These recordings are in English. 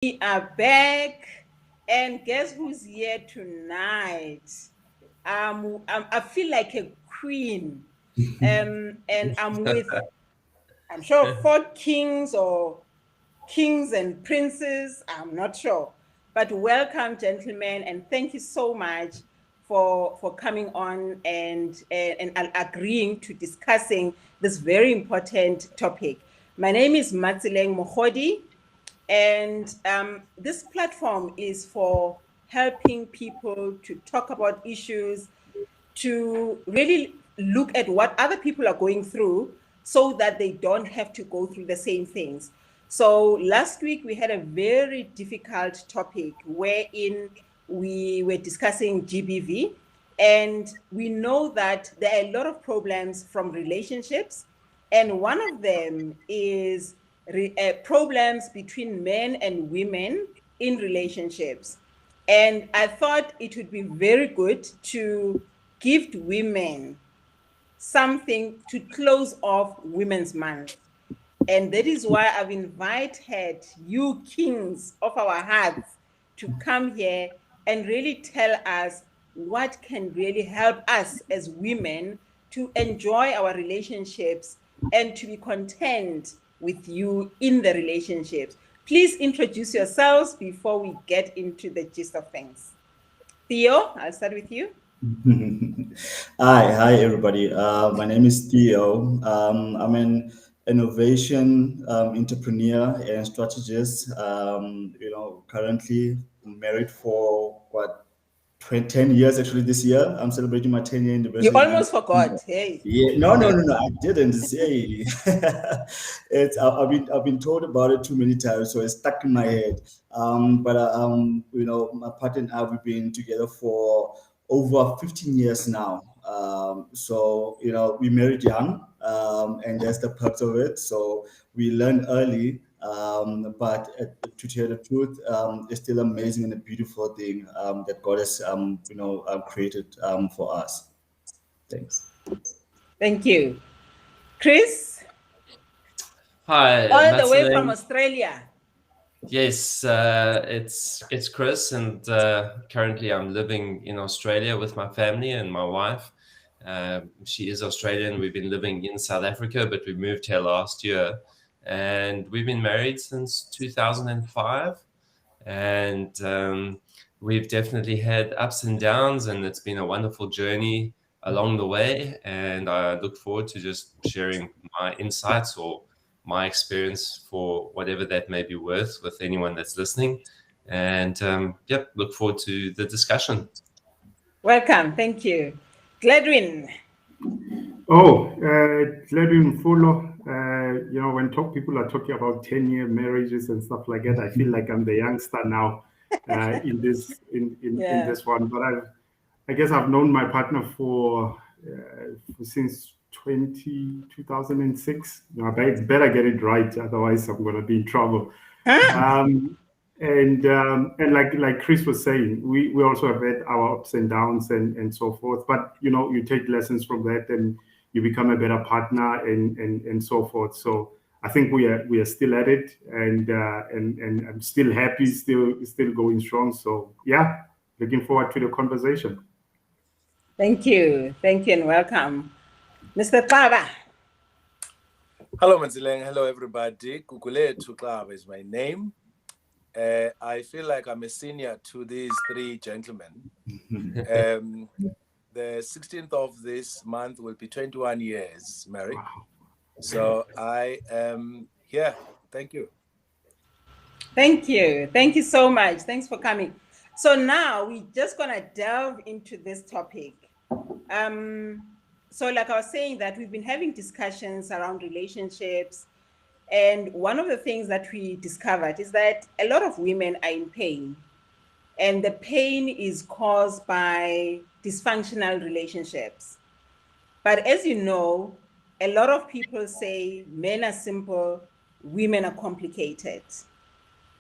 We are back, and guess who's here tonight? I feel like a queen, and I'm with, I'm sure, four kings or kings and princes. I'm not sure, but welcome, gentlemen, and thank you so much for coming on and agreeing to discussing this very important topic. My name is Matsileng Mohodi. And this platform is for helping people to talk about issues, to really look at what other people are going through so that they don't have to go through the same things. So last week we had a very difficult topic wherein we were discussing GBV, and we know that there are a lot of problems from relationships, and one of them is problems between men and women in relationships. And I thought it would be very good to give women something to close off Women's Month. And that is why I've invited you kings of our hearts to come here and really tell us what can really help us as women to enjoy our relationships and to be content with you in the relationships. Please introduce yourselves before we get into the gist of things. Theo, I'll start with you. Hi, everybody. My name is Theo. I'm an innovation entrepreneur and strategist. Currently married for 10 years actually this year. I'm celebrating my 10-year You anniversary. almost forgot. Hey. Yeah, no, I didn't say. I've been told about it too many times, so it's stuck in my head. My partner and I, we've been together for over 15 years now. We married young, and that's the perks of it. So we learned early, but to tell the truth, it's still amazing and a beautiful thing that God has, created for us. Thanks. Thank you. Chris, Hi, all the way from Matsileng. Australia. Yes, it's Chris, and currently I'm living in Australia with my family and my wife. She is Australian. We've been living in South Africa, but we moved here last year, and we've been married since 2005. And we've definitely had ups and downs, and it's been a wonderful journey along the way. And I look forward to just sharing my insights or my experience for whatever that may be worth with anyone that's listening. And look forward to the discussion. Welcome. Thank you. Gladwin. Gladwin Mfulo. When people are talking about 10-year marriages and stuff like that, I feel like I'm the youngster now in this one. But I guess I've known my partner for since 2006. I better get it right, otherwise I'm going to be in trouble. And like Chris was saying, we also have had our ups and downs and so forth. But you take lessons from that and you become a better partner and so forth. So I think we are still at it, and I'm still happy, still going strong. So yeah, looking forward to the conversation. Thank you, and welcome, Mr. Taba. Hello, Matsileng. Hello, everybody. Kukule Tuklava is my name. I feel like I'm a senior to these three gentlemen. The 16th of this month will be 21 years married. Wow. So I am here. Thank you. Thank you so much. Thanks for coming. So now we're just gonna delve into this topic. So like I was saying, that we've been having discussions around relationships, and one of the things that we discovered is that a lot of women are in pain, and the pain is caused by dysfunctional relationships. But as you know, a lot of people say men are simple, women are complicated.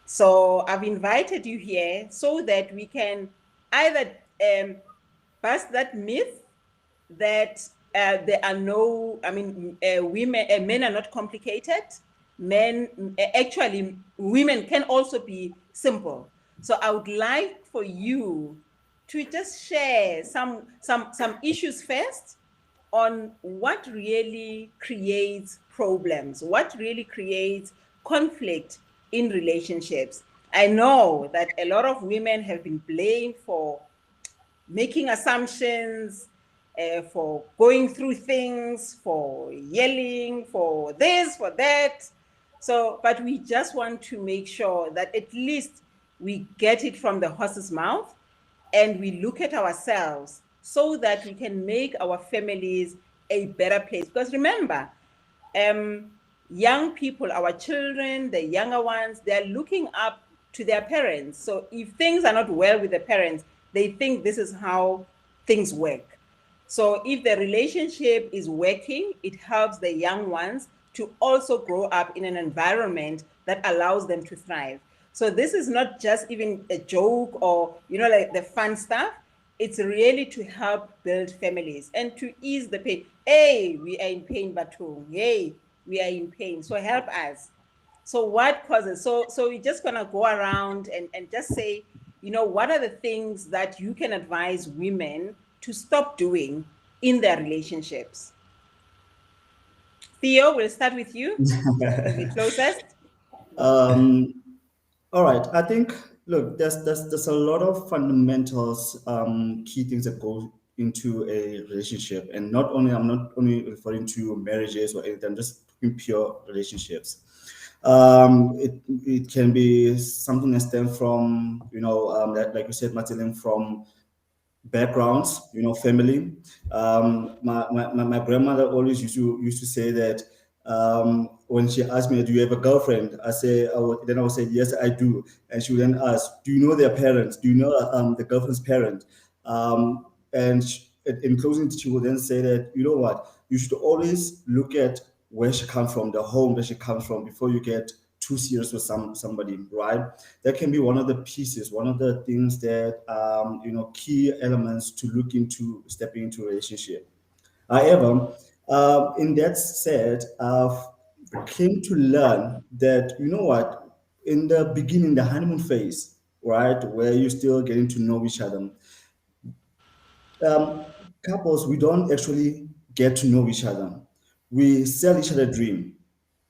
So I've invited you here so that we can either bust that myth that there are no, men are not complicated, actually women can also be simple. So I would like for you to just share some issues first on what really creates problems, what really creates conflict in relationships. I know that a lot of women have been blamed for making assumptions, for going through things, for yelling, for this, for that. So, but we just want to make sure that at least we get it from the horse's mouth and we look at ourselves so that we can make our families a better place. Because remember, young people, our children, the younger ones, they're looking up to their parents. So if things are not well with the parents, they think this is how things work. So if the relationship is working, it helps the young ones to also grow up in an environment that allows them to thrive. So this is not just even a joke or, like the fun stuff. It's really to help build families and to ease the pain. Hey, we are in pain, Batung. Hey, we are in pain. So help us. So what causes? So we're just gonna go around and just say, what are the things that you can advise women to stop doing in their relationships? Theo, we'll start with you. You're the closest. All right. I think, look, there's a lot of fundamentals, key things that go into a relationship, and I'm not only referring to marriages or anything. I'm just talking pure relationships. It can be something that stems from, that, like you said, Matilin, from backgrounds, family. My grandmother always used to say that, when she asked me, "Do you have a girlfriend?" Then I would say, "Yes, I do." And she would then ask, "Do you know their parents? Do you know the girlfriend's parent?" And in closing, she would then say that, "You know what? You should always look at where she comes from, the home that she comes from, before you get too serious with somebody, right?" That can be one of the pieces, one of the things that, key elements to look into stepping into a relationship. However, in that said, I've came to learn that, you know what, in the beginning, the honeymoon phase, right, where you're still getting to know each other, couples, we don't actually get to know each other. We sell each other a dream,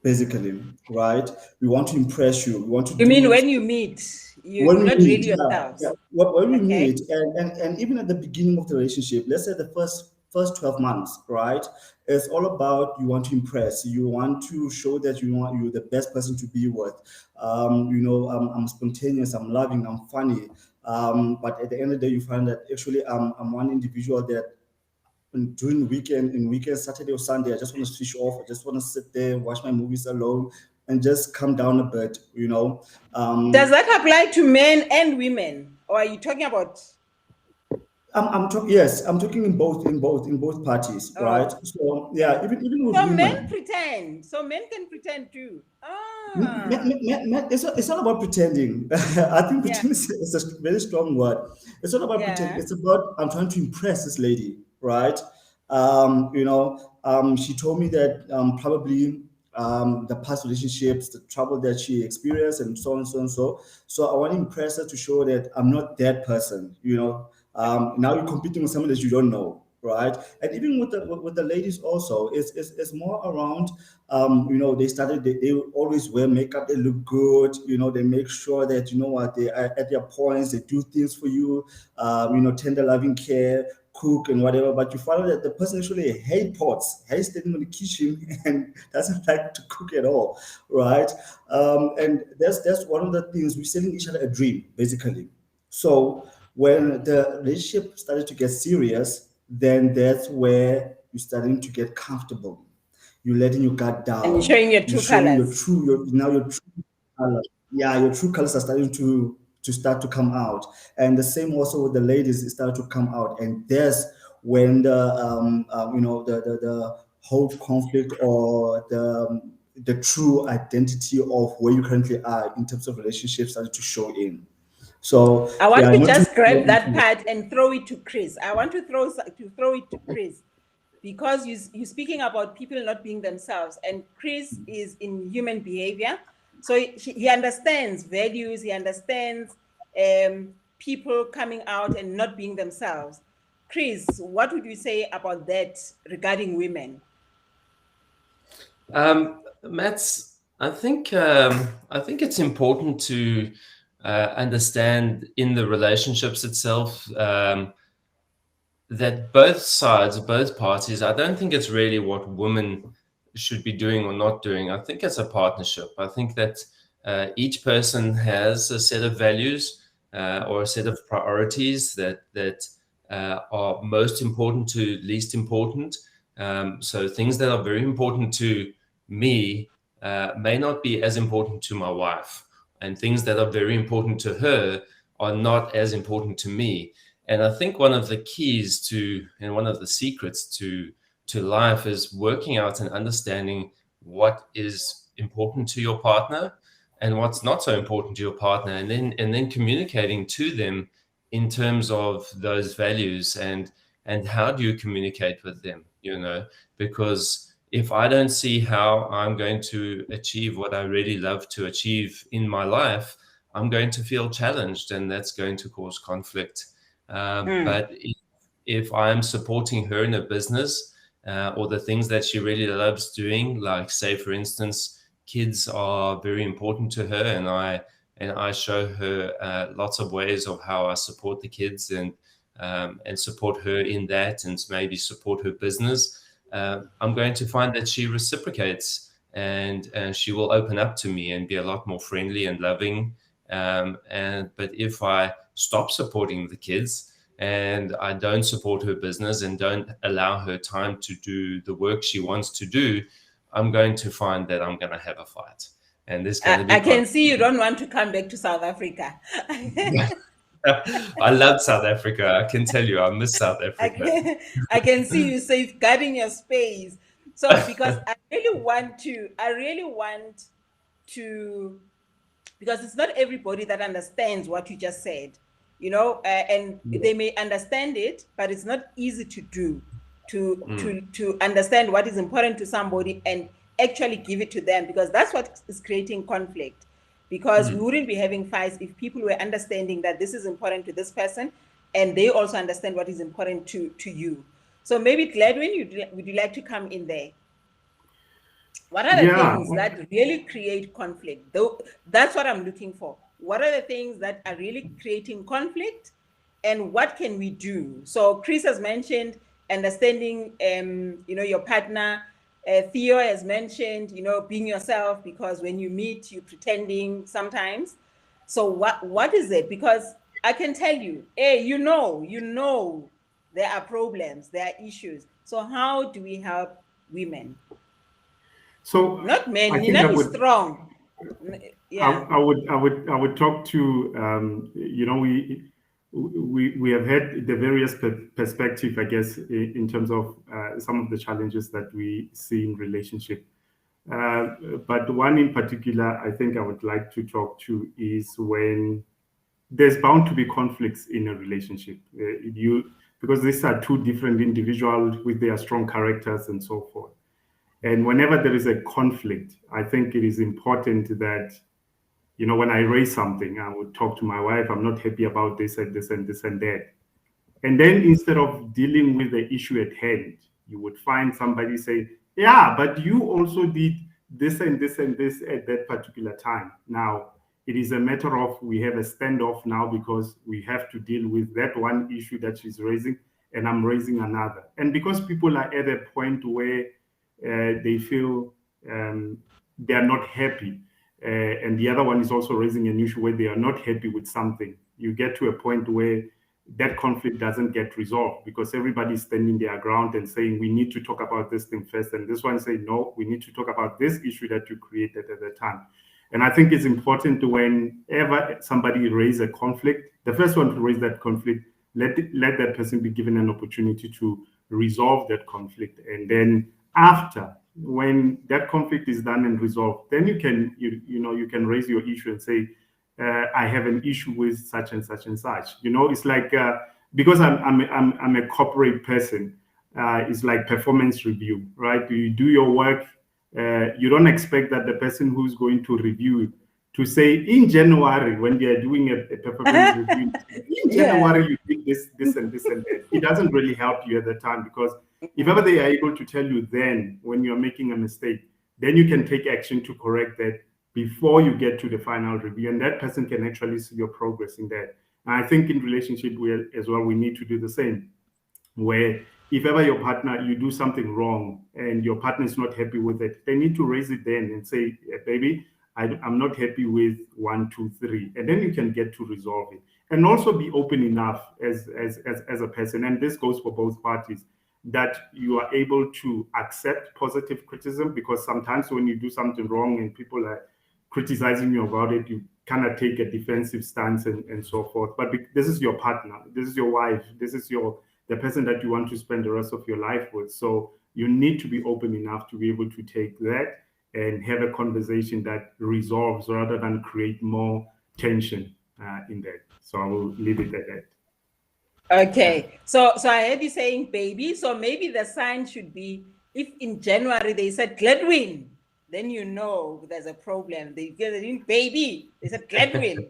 basically, right? We want to impress you. We want to You do mean it when you meet, when you're we not meet. really Yeah, yourselves? yeah. When we Okay. meet, and even at the beginning of the relationship, let's say the first 12 months, right? It's all about, you want to impress. You want to show that you're the best person to be with. I'm spontaneous. I'm loving. I'm funny. But at the end of the day, you find that actually I'm one individual that, during the weekend, Saturday or Sunday, I just want to switch off. I just want to sit there, watch my movies alone, and just come down a bit, Does that apply to men and women, or are you talking about? I'm talking. Yes, I'm talking in both parties, right? Oh, So yeah, even with so men women, pretend. So men can pretend too. it's not about pretending. I think Yeah, pretend is a very strong word. It's not about pretending. yeah. It's about, I'm trying to impress this lady, right? She told me that, probably, the past relationships, the trouble that she experienced, and so on, so and so. So I want to impress her, to show that I'm not that person. Now you're competing with someone that you don't know, right? And even with the ladies also, it's more around, they always wear makeup, they look good, they make sure that, what, they are at their points, they do things for you, tender loving care, cook and whatever. But you find out that the person actually hates pots, hates standing in the kitchen, and doesn't like to cook at all, right? And that's one of the things, we're selling each other a dream, basically. So when the relationship started to get serious, then that's where you're starting to get comfortable. You're letting your guard And you're down. showing your You're true showing colors. your true colors. Yeah, your true colors are starting to start to come out. And the same also with the ladies, it started to come out. And that's when the whole conflict, or the true identity of where you currently are in terms of relationships, started to show in. So I want yeah, to not to just grab that part and throw it to Chris. I want to throw it to Chris. because you're speaking about people not being themselves, and Chris is in human behavior, so he understands values, he understands people coming out and not being themselves. Chris, what would you say about that regarding women? Mats, I think it's important to understand in the relationships itself that both sides, both parties. I don't think it's really what women should be doing or not doing. I think it's a partnership. I think that each person has a set of values or a set of priorities that are most important to least important. So things that are very important to me may not be as important to my wife, and things that are very important to her are not as important to me. And I think one of the keys to, and one of the secrets to life is working out and understanding what is important to your partner and what's not so important to your partner, and then communicating to them in terms of those values, and how do you communicate with them, because if I don't see how I'm going to achieve what I really love to achieve in my life, I'm going to feel challenged, and that's going to cause conflict. But if I'm supporting her in a business or the things that she really loves doing, like say, for instance, kids are very important to her, and I show her lots of ways of how I support the kids and support her in that, and maybe support her business, I'm going to find that she reciprocates, and she will open up to me and be a lot more friendly and loving. But if I stop supporting the kids and I don't support her business and don't allow her time to do the work she wants to do, I'm going to find that I'm going to have a fight. And this going to be I can see you don't want to come back to South Africa. I love South Africa. I can tell you, I miss South Africa. I can see you safeguarding your space. So because I really want to, because it's not everybody that understands what you just said, and they may understand it, but it's not easy to do, to understand what is important to somebody and actually give it to them, because that's what is creating conflict. Because we wouldn't be having fights if people were understanding that this is important to this person and they also understand what is important to you. So maybe Gladwin, would you like to come in there? What are the things that really create conflict? Though that's what I'm looking for. What are the things that are really creating conflict, and what can we do? So Chris has mentioned understanding, your partner. Theo has mentioned, being yourself, because when you meet, you're pretending sometimes. So what is it? Because I can tell you, there are problems, there are issues. So how do we help women? So not men, I you're think not I would, strong. Yeah. I would talk to we have had the various perspective, I guess, in terms of some of the challenges that we see in relationship. But one in particular, I think I would like to talk to is when there's bound to be conflicts in a relationship. Because these are two different individuals with their strong characters and so forth. And whenever there is a conflict, I think it is important that, when I raise something, I would talk to my wife. I'm not happy about this and this and this and that. And then instead of dealing with the issue at hand, you would find somebody say, yeah, but you also did this and this and this at that particular time. Now, it is a matter of we have a standoff now because we have to deal with that one issue that she's raising and I'm raising another. And because people are at a point where they feel they are not happy, and the other one is also raising an issue where they are not happy with something, you get to a point where that conflict doesn't get resolved because everybody's standing their ground and saying, we need to talk about this thing first. And this one saying, no, we need to talk about this issue that you created at the time. And I think it's important to, whenever somebody raises a conflict, the first one to raise that conflict, let that person be given an opportunity to resolve that conflict. And then after, when that conflict is done and resolved, then you can raise your issue and say, I have an issue with such and such and such. It's like because I'm a corporate person, is like performance review, right? You do your work. You don't expect that the person who's going to review to say in January, when they are doing a performance review, in January you did this and that. It doesn't really help you at the time, because if ever they are able to tell you then when you're making a mistake, then you can take action to correct that before you get to the final review, and that person can actually see your progress in that. And I think in relationship as well, we need to do the same, where if ever your partner, you do something wrong and your partner is not happy with it, they need to raise it then and say, baby, I'm not happy with 1, 2, 3. And then you can get to resolve it. And also be open enough as a person, and this goes for both parties, that you are able to accept positive criticism, because sometimes when you do something wrong and people are criticizing you about it, you kind of take a defensive stance and so forth. But this is your partner, this is your wife, this is the person that you want to spend the rest of your life with. So you need to be open enough to be able to take that and have a conversation that resolves rather than create more tension in that. So I will leave it at that. Okay. So I heard you saying baby. So maybe the sign should be, if in January they said Gladwin, then you know there's a problem. They didn't baby. They said Gladwin.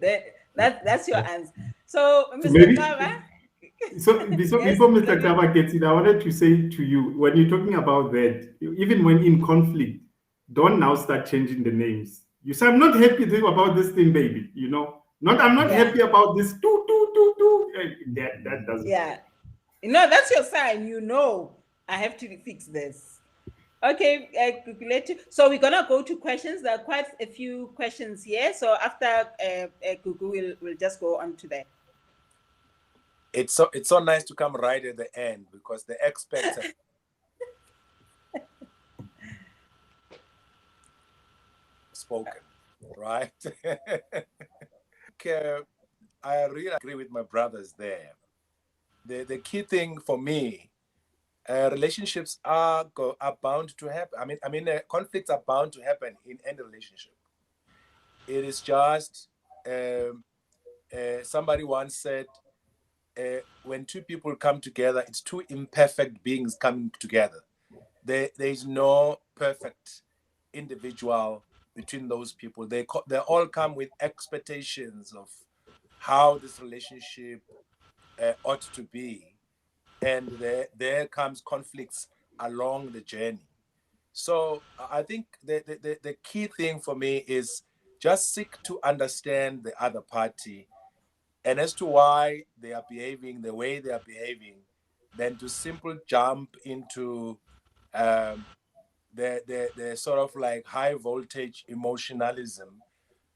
That's your answer. So Mr. Kava. So before Mr. Kava gets it, I wanted to say to you, when you're talking about that, even when in conflict, don't now start changing the names. You say, I'm not happy about this thing, baby. You know, I'm not happy about this. That doesn't. Yeah. No, that's your sign. You know, I have to fix this. Okay, so we're gonna go to questions. There are quite a few questions here. So after Gugu, we'll just go on to that. It's so nice to come right at the end, because the experts have spoken, right? Okay, I really agree with my brothers there. The key thing for me, relationships are bound to happen. I mean, conflicts are bound to happen in any relationship. It is just, somebody once said, when two people come together, it's two imperfect beings coming together. There is no perfect individual between those people. They all come with expectations of how this relationship ought to be. And there comes conflicts along the journey. So I think the key thing for me is just seek to understand the other party, and as to why they are behaving the way they are behaving, than to simply jump into the sort of like high voltage emotionalism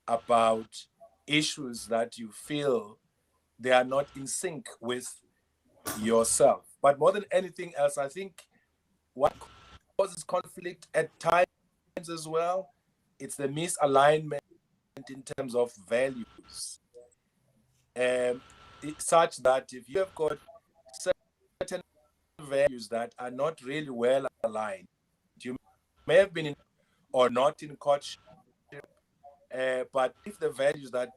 about issues that you feel they are not in sync with yourself. But more than anything else, I think what causes conflict at times as well, it's the misalignment in terms of values. Such that if you have got certain values that are not really well aligned, you may have been in or not in courtship, but if the values that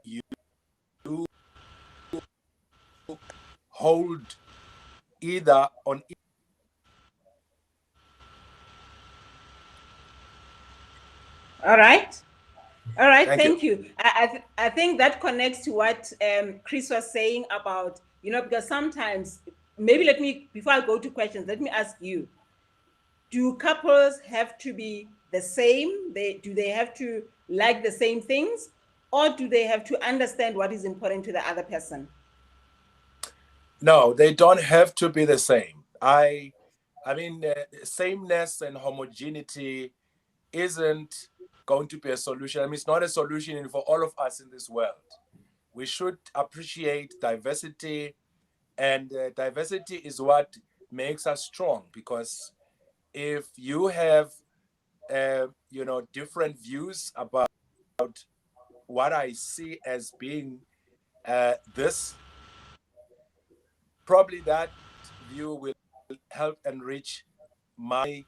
you hold either on. All right. Thank you. you. I think that connects to what Chris was saying about, because sometimes, maybe before I go to questions, let me ask you, do couples have to be the same? Do they have to like the same things, or do they have to understand what is important to the other person? No, they don't have to be the same. I mean, sameness and homogeneity isn't going to be a solution. I mean, it's not a solution for all of us in this world. We should appreciate diversity, and diversity is what makes us strong, because if you have different views about what I see as being this, probably that view will help enrich my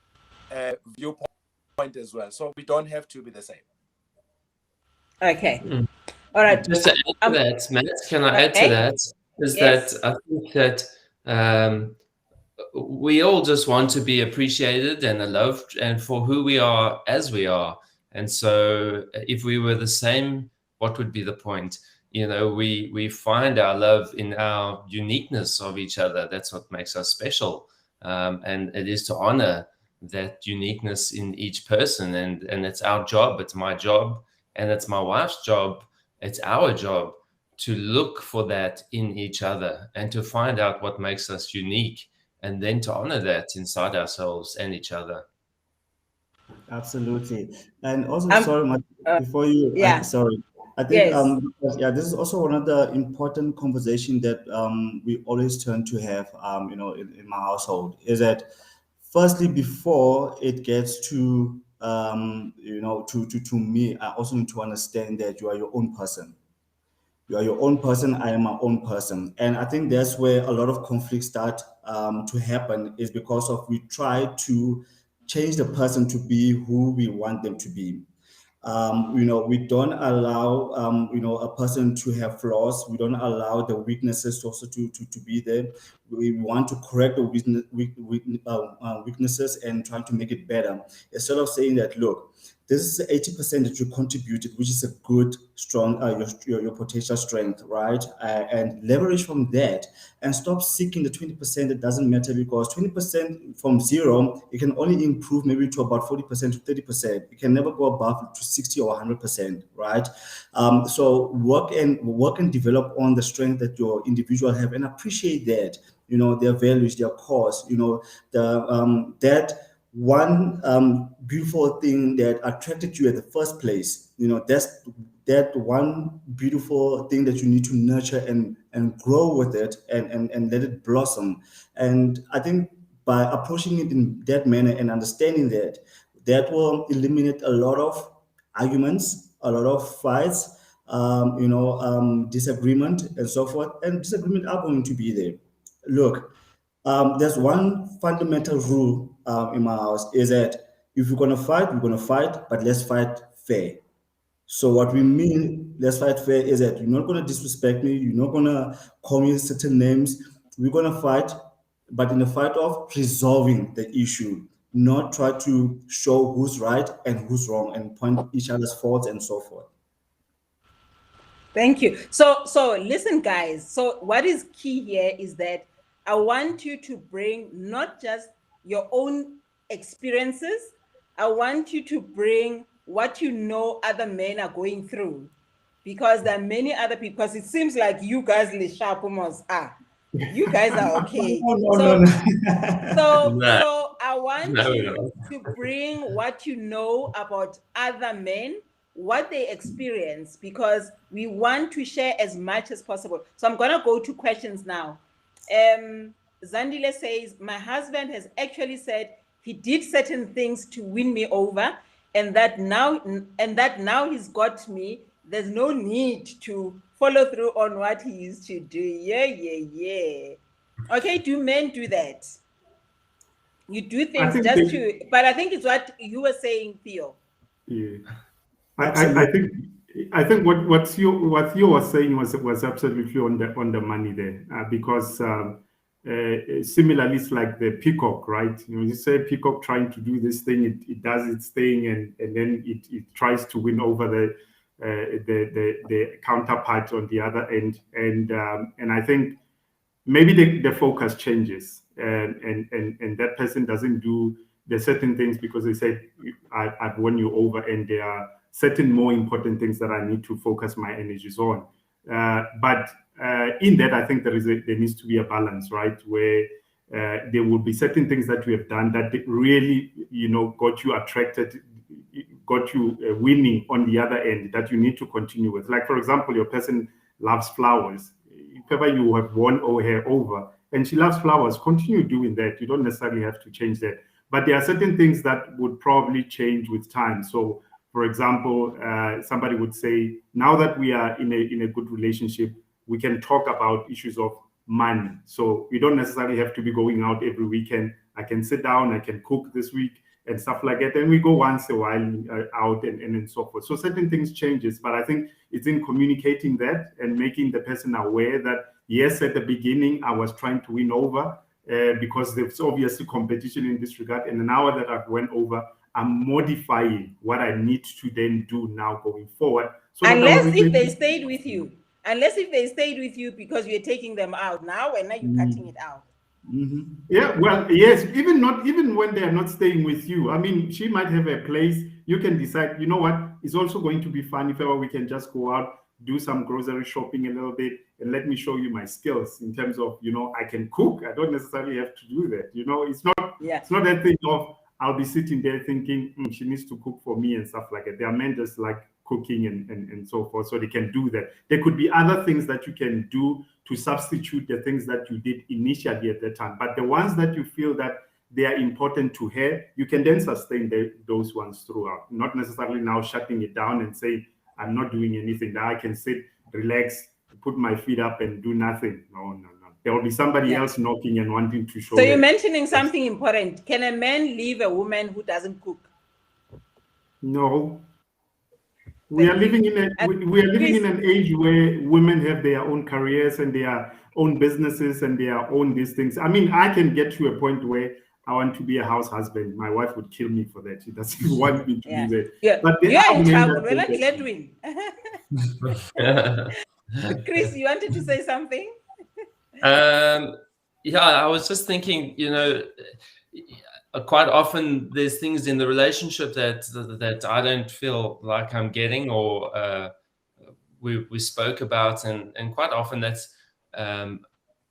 viewpoint as well. So we don't have to be the same. Okay. All right. Just to add to that, Matt, can I add to that? Is yes. that I think that we all just want to be appreciated and loved and for who we are as we are. And so if we were the same, what would be the point? You know, we find our love in our uniqueness of each other. That's what makes us special. And it is to honor that uniqueness in each person. And it's our job, it's my job, and it's my wife's job, it's our job to look for that in each other and to find out what makes us unique, and then to honor that inside ourselves and each other. Absolutely. And also, sorry, before you, yeah. sorry. I think, Yes. yeah, this is also one of the important conversation that we always turn to have, you know, in my household, is that firstly, before it gets to, you know, to me, I also need to understand that you are your own person. You are your own person. I am my own person. And I think that's where a lot of conflicts start to happen, is because of we try to change the person to be who we want them to be. You know, we don't allow, you know, a person to have flaws. We don't allow the weaknesses also to be there. We want to correct the weaknesses and trying to make it better. Instead of saying that, look, this is 80% that you contributed, which is a good, strong, your potential strength, right? And leverage from that and stop seeking the 20% that doesn't matter, because 20% from zero, it can only improve maybe to about 40% to 30%. It can never go above to 60 or 100%, right? So work and develop on the strength that your individual have and appreciate that, you know, their values, their cause, you know, that one beautiful thing that attracted you at the first place. You know, that's that one beautiful thing that you need to nurture and grow with it and let it blossom. And I think by approaching it in that manner and understanding that, that will eliminate a lot of arguments, a lot of fights, you know, disagreement and so forth. And disagreement are going to be there. Look, there's one fundamental rule in my house, is that if we're going to fight, we're going to fight, but let's fight fair. So what we mean, let's fight fair, is that you're not going to disrespect me. You're not going to call me certain names. We're going to fight, but in the fight of resolving the issue, not try to show who's right and who's wrong and point each other's faults and so forth. Thank you. So listen, guys. So what is key here is that I want you to bring not just your own experiences. I want you to bring what you know other men are going through, because there are many other people. Because it seems like you guys, you guys are okay. No. So I want No. you to bring what you know about other men, what they experience, because we want to share as much as possible. So I'm going to go to questions now. Zandile says, my husband has actually said he did certain things to win me over, and that now he's got me. There's no need to follow through on what he used to do. Yeah. Okay, do men do that? You do things just to, but I think it's what you were saying, Theo. Yeah, I think what you were saying was absolutely on the money there, because similarly, it's like the peacock, right? You know, you say peacock trying to do this thing, it does its thing, and then it tries to win over the counterpart on the other end, and I think maybe the focus changes, and that person doesn't do the certain things because they said I've won you over, and there are certain more important things that I need to focus my energies on. But in that, I think there needs to be a balance, right? Where there will be certain things that we have done that really, you know, got you attracted, got you winning on the other end, that you need to continue with. Like, for example, your person loves flowers. If ever you have won her over and she loves flowers, continue doing that. You don't necessarily have to change that. But there are certain things that would probably change with time. So, for example, somebody would say, now that we are in a good relationship, we can talk about issues of money. So we don't necessarily have to be going out every weekend. I can sit down, I can cook this week and stuff like that. And we go once a while out and so forth. So certain things changes, but I think it's in communicating that and making the person aware that, yes, at the beginning, I was trying to win over, because there's obviously competition in this regard. And now that I've went over, I'm modifying what I need to then do now going forward. So unless if they stayed with you. Unless if they stayed with you because you're taking them out now and now you're cutting it out. Mm-hmm. Yeah, well, yes, even when they're not staying with you. I mean, she might have a place. You can decide, you know what, it's also going to be fun if ever we can just go out, do some grocery shopping a little bit, and let me show you my skills in terms of, I can cook. I don't necessarily have to do that. It's not that thing of I'll be sitting there thinking she needs to cook for me and stuff like that. There are men just like cooking and so forth, so they can do that. There could be other things that you can do to substitute the things that you did initially at that time. But the ones that you feel that they are important to her, you can then sustain those ones throughout. Not necessarily now shutting it down and say, I'm not doing anything. Now I can sit, relax, put my feet up and do nothing. No. There will be somebody else knocking and wanting to show. So you're mentioning something important. Can a man leave a woman who doesn't cook? No. We are living in an age where women have their own careers and their own businesses and their own these things. I mean, I can get to a point where I want to be a house husband. My wife would kill me for that. She doesn't want me to do that. Yeah. But you're in trouble. We're not glad win. Chris, you wanted to say something? Yeah, I was just thinking, quite often there's things in the relationship that I don't feel like I'm getting, or we spoke about, and quite often that's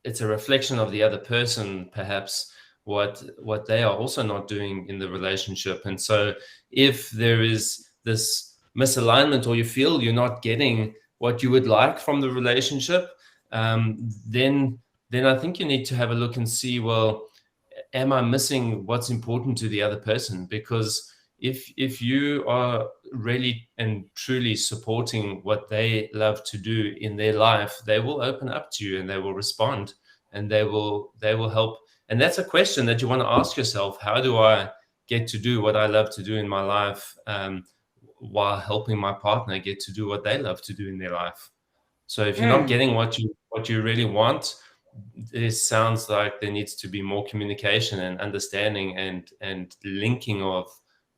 it's a reflection of the other person, perhaps what they are also not doing in the relationship. And so if there is this misalignment, or you feel you're not getting what you would like from the relationship, then I think you need to have a look and see, well, am I missing what's important to the other person? Because if you are really and truly supporting what they love to do in their life, they will open up to you and they will respond and they will help. And that's a question that you want to ask yourself: how do I get to do what I love to do in my life, while helping my partner get to do what they love to do in their life? So if you're not getting what you really want, it sounds like there needs to be more communication and understanding and linking of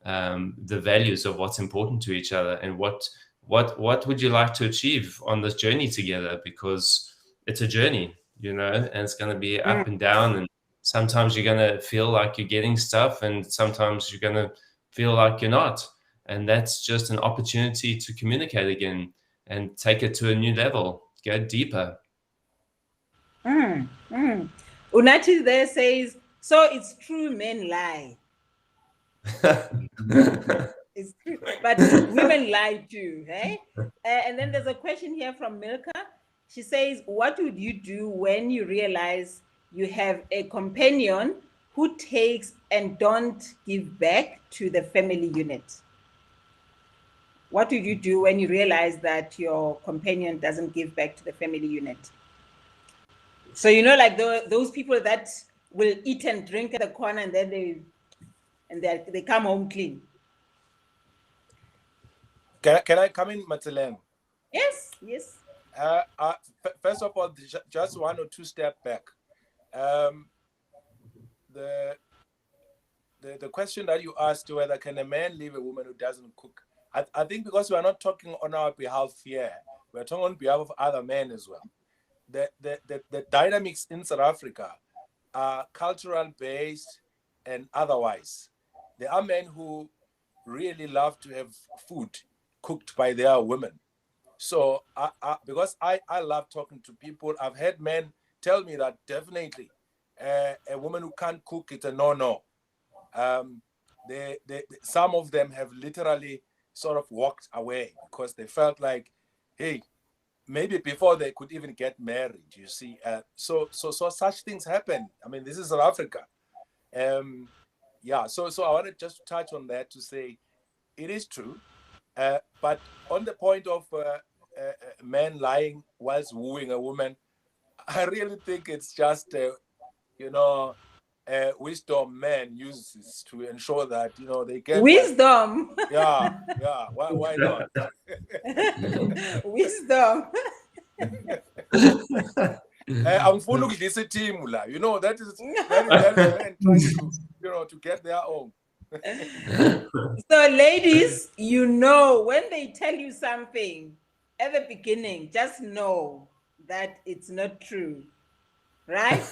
the values of what's important to each other, and what would you like to achieve on this journey together, because it's a journey, and it's going to be up and down, and sometimes you're going to feel like you're getting stuff and sometimes you're going to feel like you're not, and that's just an opportunity to communicate again and take it to a new level, go deeper. Unati there says, so it's true men lie. It's true, but women lie too, eh? And then there's a question here from Milka. She says, what would you do when you realize you have a companion who takes and don't give back to the family unit? What would you do when you realize that your companion doesn't give back to the family unit? So, like those people that will eat and drink at the corner and then they come home clean. Can I come in, Matseleng? Yes. First of all, just 1 or 2 steps back. The question that you asked, whether can a man leave a woman who doesn't cook, I think because we are not talking on our behalf here, we're talking on behalf of other men as well. The dynamics in South Africa are cultural based and otherwise. There are men who really love to have food cooked by their women. So because I love talking to people, I've had men tell me that definitely a woman who can't cook, it's a no-no. Some of them have literally sort of walked away because they felt like, hey, maybe before they could even get married, you see. So such things happen. I mean, this is South Africa. So I wanted just to touch on that to say it is true. But on the point of a man lying whilst wooing a woman, I really think it's just, wisdom man uses to ensure that, they get wisdom. Yeah. Why not? Wisdom. Angifuni ukudlisa team la. You know, that is men trying to, to get their own. So, ladies, when they tell you something at the beginning, just know that it's not true, right?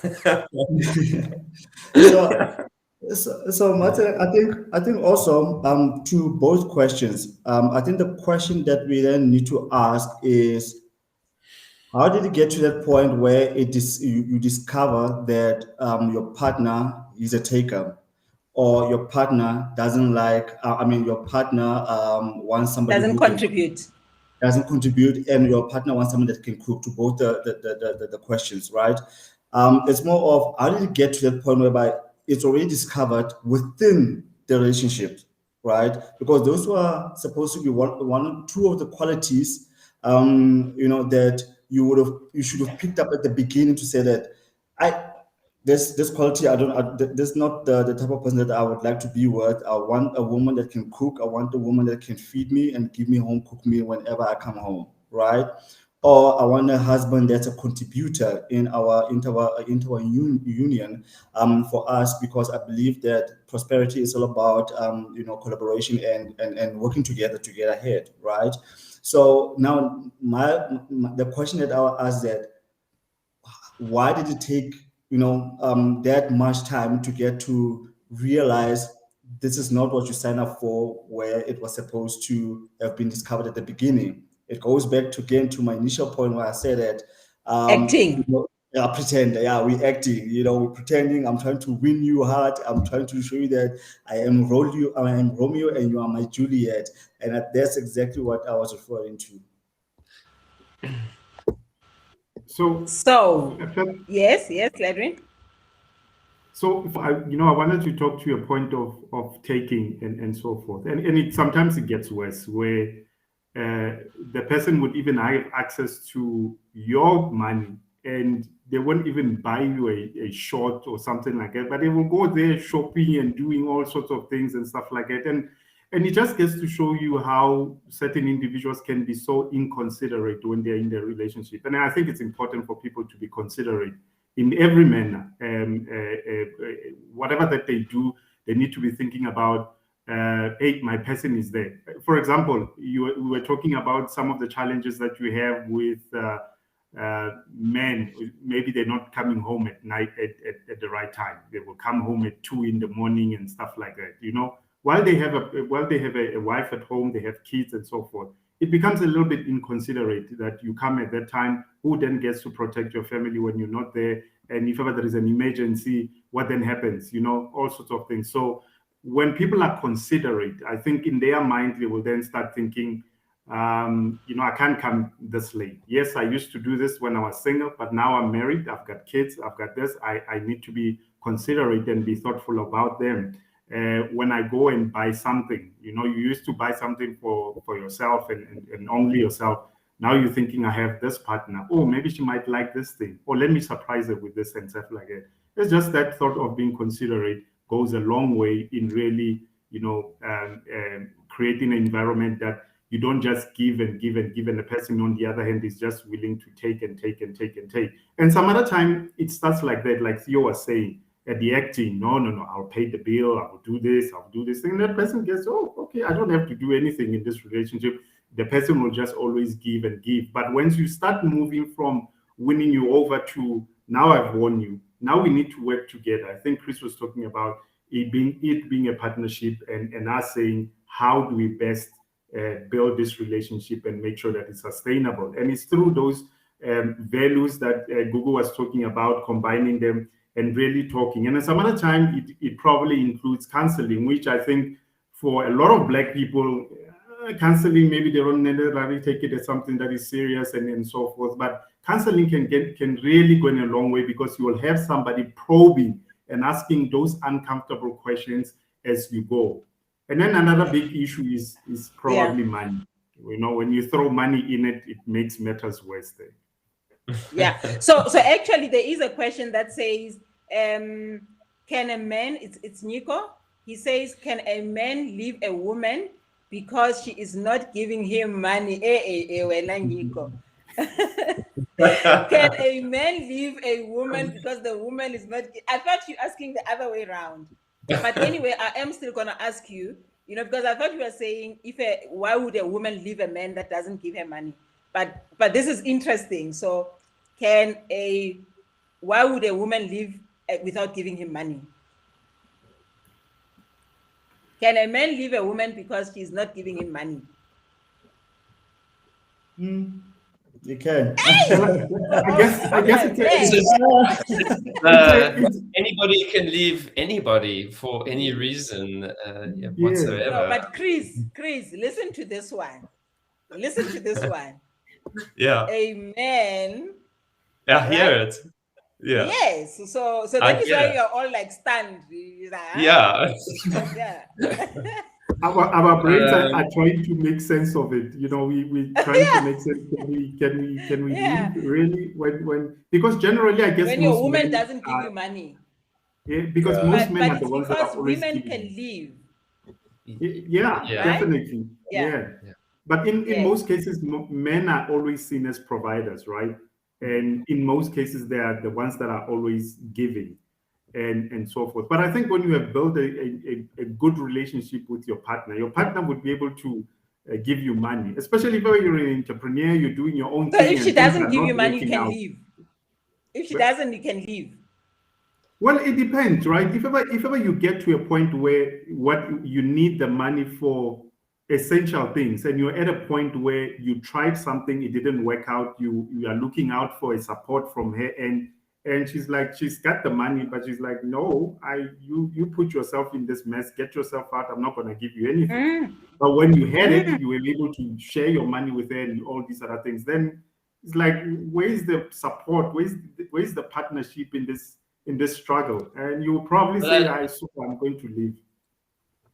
So Martin, I think also to both questions. I think the question that we then need to ask is, how did it get to that point where you discover that your partner is a taker, or your partner doesn't like? Your partner wants somebody Doesn't who can contribute. doesn't contribute, and your partner wants someone that can cook, to both the questions, right? It's more of, how did it get to that point whereby it's already discovered within the relationship, right? Because those who are supposed to be two of the qualities, that you should have picked up at the beginning, to say that this quality, this is not the type of person that I would like to be with. I want a woman that can cook. I want a woman that can feed me and give me home cooked meal whenever I come home, right? Or I want a husband that's a contributor into our union, for us, because I believe that prosperity is all about collaboration and working together to get ahead, right? So now the question that I will ask, that why did it take that much time to get to realize this is not what you signed up for, where it was supposed to have been discovered at the beginning? It goes back to my initial point, where I said that Acting. pretend, we're acting, we're pretending. I'm trying to win you heart. I'm trying to show you that I am Romeo and you are my Juliet, and that's exactly what I was referring to. So yes, Ledwin. So I wanted to talk to your point of taking and so forth, and sometimes it gets worse, where the person would even have access to your money, and they won't even buy you a short or something like that, but they will go there shopping and doing all sorts of things and stuff like that, and it just gets to show you how certain individuals can be so inconsiderate when they're in their relationship. And I think it's important for people to be considerate in every manner. Whatever that they do, they need to be thinking about, hey, my person is there. For example, we were talking about some of the challenges that you have with men. Maybe they're not coming home at night at the right time. They will come home at 2 a.m. and stuff like that. While they have a wife at home, they have kids and so forth. It becomes a little bit inconsiderate that you come at that time. Who then gets to protect your family when you're not there? And if ever there is an emergency, what then happens? All sorts of things. So when people are considerate, I think in their mind, they will then start thinking, I can't come this late. Yes, I used to do this when I was single, but now I'm married. I've got kids. I've got this. I need to be considerate and be thoughtful about them. When I go and buy something, you used to buy something for yourself and only yourself. Now you're thinking, I have this partner. Oh, maybe she might like this thing. Or let me surprise her with this and stuff like that. It's just that thought of being considerate goes a long way in really, creating an environment that you don't just give and give and give, and the person on the other hand is just willing to take and take and take and take. And some other time it starts like that, like Theo was saying. At the acting, no, I'll pay the bill, I will do this, I'll do this thing. And that person gets, oh, okay, I don't have to do anything in this relationship. The person will just always give and give. But once you start moving from winning you over to, now I've won you, now we need to work together. I think Chris was talking about it being a partnership, and us saying, how do we best build this relationship and make sure that it's sustainable? And it's through those values that Gugu was talking about, combining them and really talking. And some other time, it probably includes counseling, which I think for a lot of Black people, counseling, maybe they don't necessarily take it as something that is serious and so forth. But counseling can really go in a long way, because you will have somebody probing and asking those uncomfortable questions as you go. And then another big issue is probably money. When you throw money in it, it makes matters worse there. Yeah. So actually, there is a question that says, can a man? It's Nico. He says, can a man leave a woman because she is not giving him money? Nico. Can a man leave a woman because the woman is not? I thought you asking the other way around. But anyway, I am still gonna ask you. Because I thought you were saying why would a woman leave a man that doesn't give her money? But this is interesting. So, why would a woman leave without giving him money? Can a man leave a woman because she's not giving him money? You can. I guess anybody can leave anybody for any reason whatsoever. No, but Chris, listen to this one. Yeah. A man. I hear it. Yeah. Yes. So that is why you're all like stunned. Yeah. Yeah. Our brains are trying to make sense of it. We trying to make sense. Can we leave really when because generally I guess when your woman doesn't give you money. Yeah, because most men are the ones that are always women giving. can leave. Yeah, definitely. Yeah. But in most cases, men are always seen as providers, right? And in most cases, they are the ones that are always giving. And so forth. But I think when you have built a good relationship with your partner would be able to give you money, especially if you're an entrepreneur, you're doing your own thing. So if she doesn't give you money, you can out. leave. If she doesn't, you can leave. Well, it depends, right? If ever you get to a point where what you need the money for essential things, and you're at a point where you tried something, it didn't work out, you are looking out for a support from her, and she's got the money, but she's like, no, you put yourself in this mess, get yourself out, I'm not going to give you anything. But when you had it, you were able to share your money with her and all these other things. Then it's like, where's the support? Where's the partnership in this struggle? And you will probably say, I'm going to leave.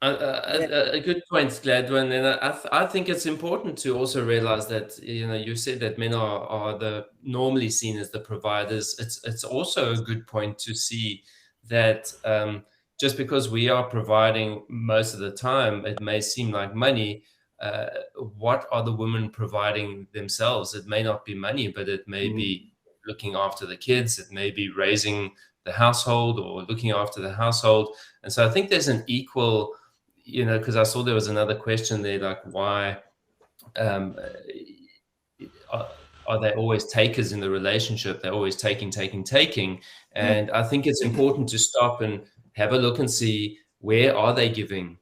A good point, Gladwin, and I think it's important to also realize that you said that men are normally seen as the providers. It's also a good point to see that just because we are providing most of the time, it may seem like money. What are the women providing themselves? It may not be money, but it may be looking after the kids. It may be raising the household or looking after the household. And so I think there's an equal. Because I saw there was another question there, like why are they always takers in the relationship? They're always taking. And I think it's important to stop and have a look and see, where are they giving?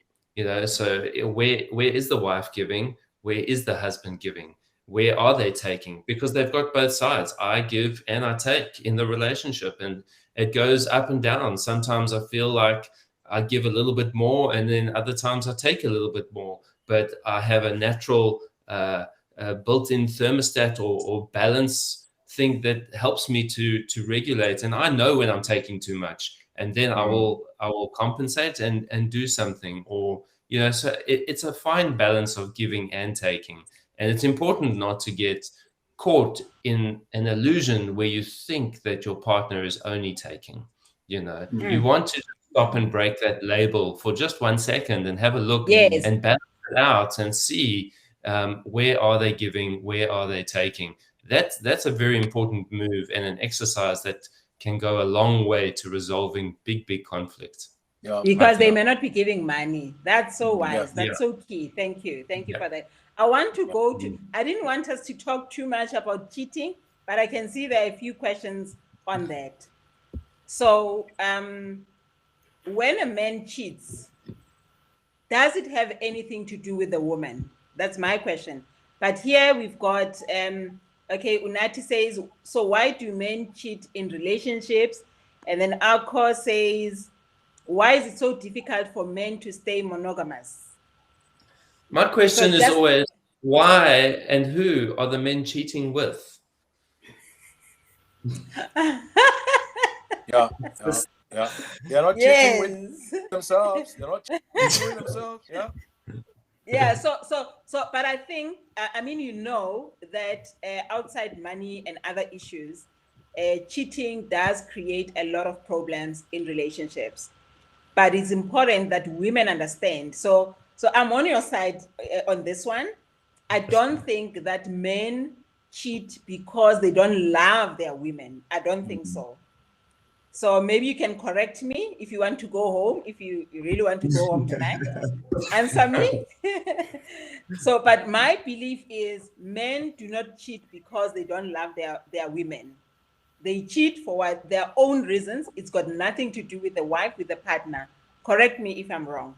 So where is the wife giving? Where is the husband giving? Where are they taking? Because they've got both sides. I give and I take in the relationship, and it goes up and down. Sometimes I feel like I give a little bit more, and then other times I take a little bit more. But I have a natural built-in thermostat or balance thing that helps me to regulate. And I know when I'm taking too much, and then I will compensate and do something. Or so it's a fine balance of giving and taking. And it's important not to get caught in an illusion where you think that your partner is only taking. You want to stop and break that label for just 1 second and have a look and balance it out and see where are they giving, where are they taking. That's a very important move and an exercise that can go a long way to resolving big conflict. Because they may not be giving money. That's so wise. That's so key. Thank you for that. I want to go to, I didn't want us to talk too much about cheating, but I can see there are a few questions on that. So when a man cheats, does it have anything to do with the woman? That's my question. But here we've got, Unati says, so why do men cheat in relationships? And then Alcor says, why is it so difficult for men to stay monogamous? My question is always, why and who are the men cheating with? Yeah. They're not cheating with themselves. They're not cheating with themselves. Yeah. So, but I think, that outside money and other issues, cheating does create a lot of problems in relationships. But it's important that women understand. So I'm on your side on this one. I don't think that men cheat because they don't love their women. I don't think so. So maybe you can correct me if you want to go home, if you really want to go home tonight. Answer me. So, but my belief is men do not cheat because they don't love their women. They cheat for what their own reasons. It's got nothing to do with the wife, with the partner. Correct me if I'm wrong.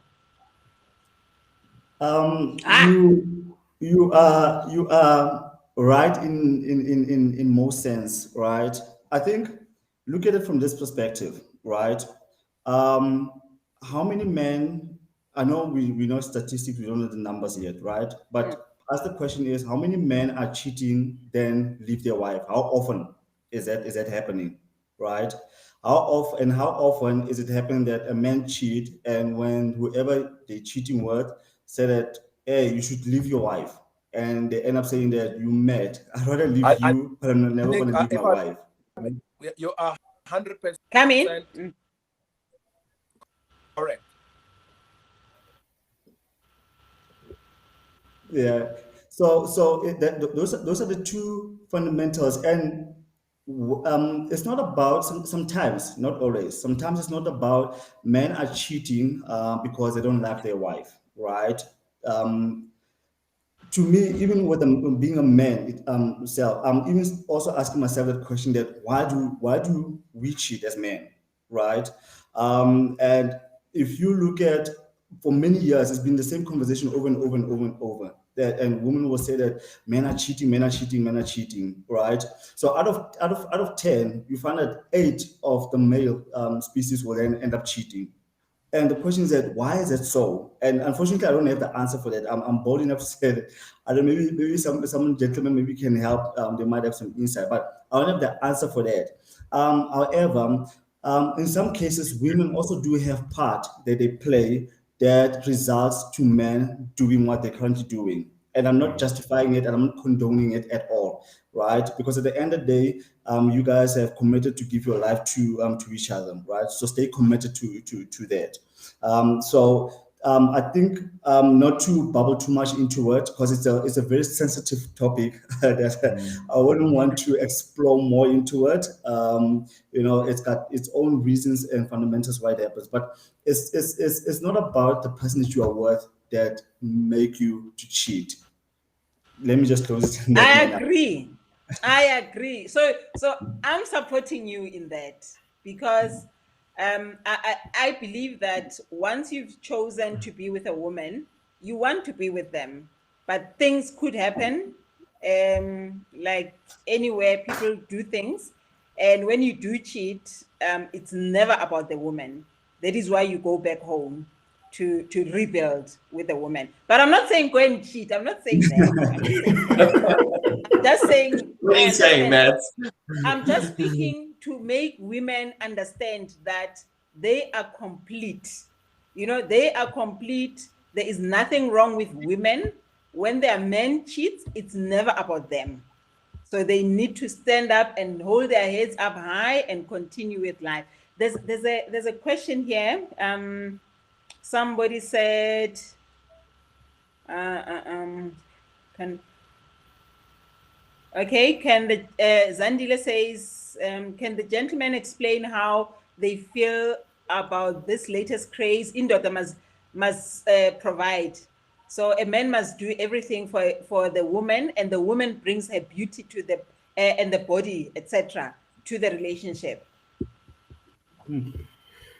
You are right in most sense, right? I think look at it from this perspective, right? How many men? I know we know statistics, we don't know the numbers yet, right? But as the question is, how many men are cheating then leave their wife? How often is that happening, right? How often is it happening that a man cheat and when whoever they cheating with say that, hey, you should leave your wife, and they end up saying that you mad. I'd rather leave you, but I'm never Nick, gonna leave my wife. You are 100% Come in. correct. Yeah. So those are the two fundamentals, and it's not about sometimes, not always. Sometimes it's not about men are cheating because they don't love their wife, right? To me, even with being a man itself, I'm even also asking myself that question: that why do we cheat as men, right? And if you look at, for many years, it's been the same conversation over and over and over and over. That, and women will say that men are cheating, men are cheating, men are cheating, right? So out of 10, you find that 8 of the male species will then end up cheating. And the question is that why is that so? And unfortunately, I don't have the answer for that. I'm bold enough to say that. I don't. Maybe some gentlemen maybe can help. They might have some insight, but I don't have the answer for that. However, in some cases, women also do have part that they play that results to men doing what they're currently doing. And I'm not justifying it and I'm not condoning it at all, right? Because at the end of the day, you guys have committed to give your life to each other, right? So stay committed to that. I think not to bubble too much into it because it's a very sensitive topic that I wouldn't want to explore more into it. It's got its own reasons and fundamentals why it happens, but it's not about the person that you are with that make you to cheat. Let me just close it. I agree. So I'm supporting you in that because I believe that once you've chosen to be with a woman, you want to be with them, but things could happen. Like anywhere, people do things, and when you do cheat, it's never about the woman. That is why you go back home to rebuild with a woman. But I'm not saying go and cheat. I'm not saying that. I'm just saying. What are you saying, Matt? I'm just speaking to make women understand that they are complete. They are complete. There is nothing wrong with women. When their men cheat, it's never about them. So they need to stand up and hold their heads up high and continue with life. There's a question here. Somebody said, can the Zandile says, can the gentleman explain how they feel about this latest craze? Indoda must provide. So a man must do everything for the woman, and the woman brings her beauty to the and the body, etc., to the relationship.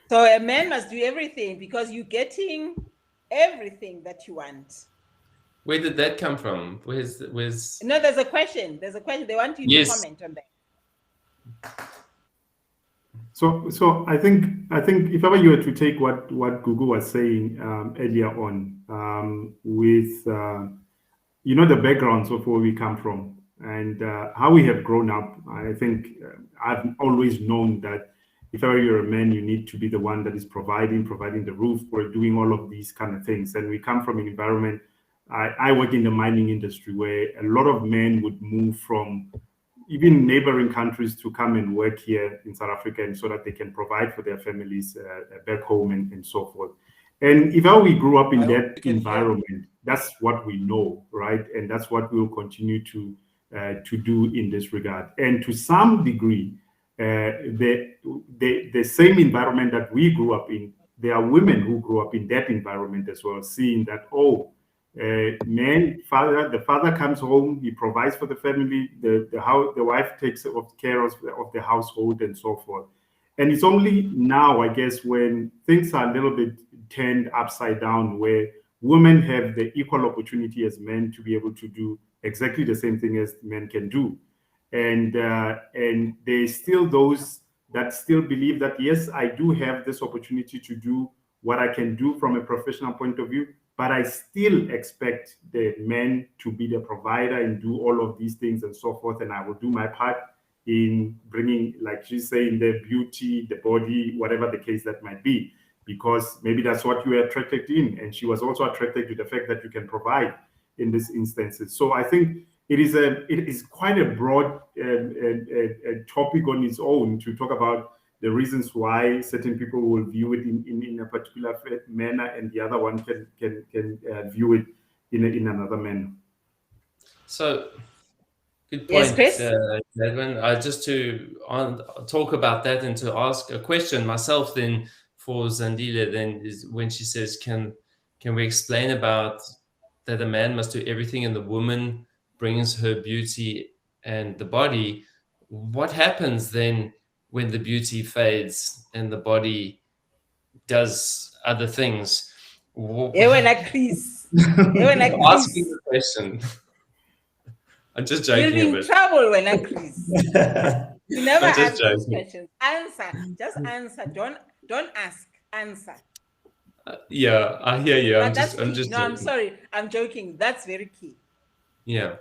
So a man must do everything because you're getting everything that you want. Where did that come from? Where's No, there's a question. They want you to comment on that. So I think if ever you were to take what Gugu was saying earlier on with the backgrounds of where we come from and how we have grown up, I think I've always known that if ever you're a man, you need to be the one that is providing the roof or doing all of these kind of things. And we come from an environment. I work in the mining industry where a lot of men would move from even neighboring countries to come and work here in South Africa, and so that they can provide for their families back home and so forth. And if we grew up in that environment, that's what we know, right? And that's what we'll continue to to do in this regard. And to some degree, the same environment that we grew up in, there are women who grew up in that environment as well, seeing that, the father comes home, he provides for the family, the wife takes care of the household and so forth. And it's only now, I guess, when things are a little bit turned upside down, where women have the equal opportunity as men to be able to do exactly the same thing as men can do. And there's still those that still believe that, yes, I do have this opportunity to do what I can do from a professional point of view, but I still expect the men to be the provider and do all of these things and so forth. And I will do my part in bringing, like she's saying, the beauty, the body, whatever the case that might be, because maybe that's what you were attracted in. And she was also attracted to the fact that you can provide in these instances. So I think it is quite a broad topic on its own to talk about the reasons why certain people will view it in a particular manner, and the other one can view it in another manner. So, good Yes, point, Chris? Edwin. Just to talk about that and to ask a question myself then for Zandile, then is when she says, can we explain about that a man must do everything and the woman brings her beauty and the body? What happens then when the beauty fades and the body does other things? Chris. Asking the question. I'm just joking. You'll be in trouble when I Chris. You never I'm just ask those joking. questions. Answer. Just answer. Don't ask. Answer. Yeah, I hear you. But I'm just no, I'm sorry. I'm joking. That's very key. Yeah.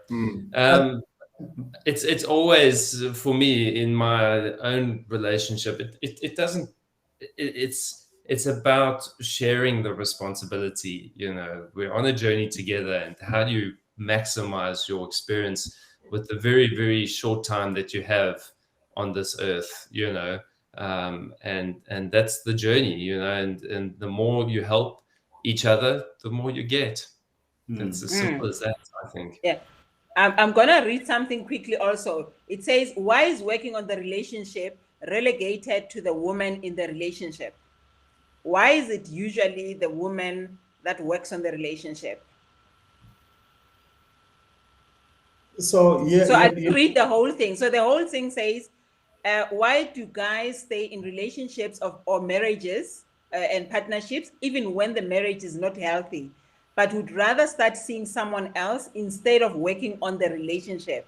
It's always for me in my own relationship. It doesn't. It's about sharing the responsibility. You know, we're on a journey together, and how do you maximize your experience with the very, very short time that you have on this earth? You know, and that's the journey. You know, and the more you help each other, the more you get. It's as simple as that, I think. Yeah. I'm going to read something quickly also. It says, why is working on the relationship relegated to the woman in the relationship? Why is it usually the woman that works on the relationship? So, yeah. So I read the whole thing. So the whole thing says, why do guys stay in relationships or marriages and partnerships, even when the marriage is not healthy, but would rather start seeing someone else instead of working on the relationship?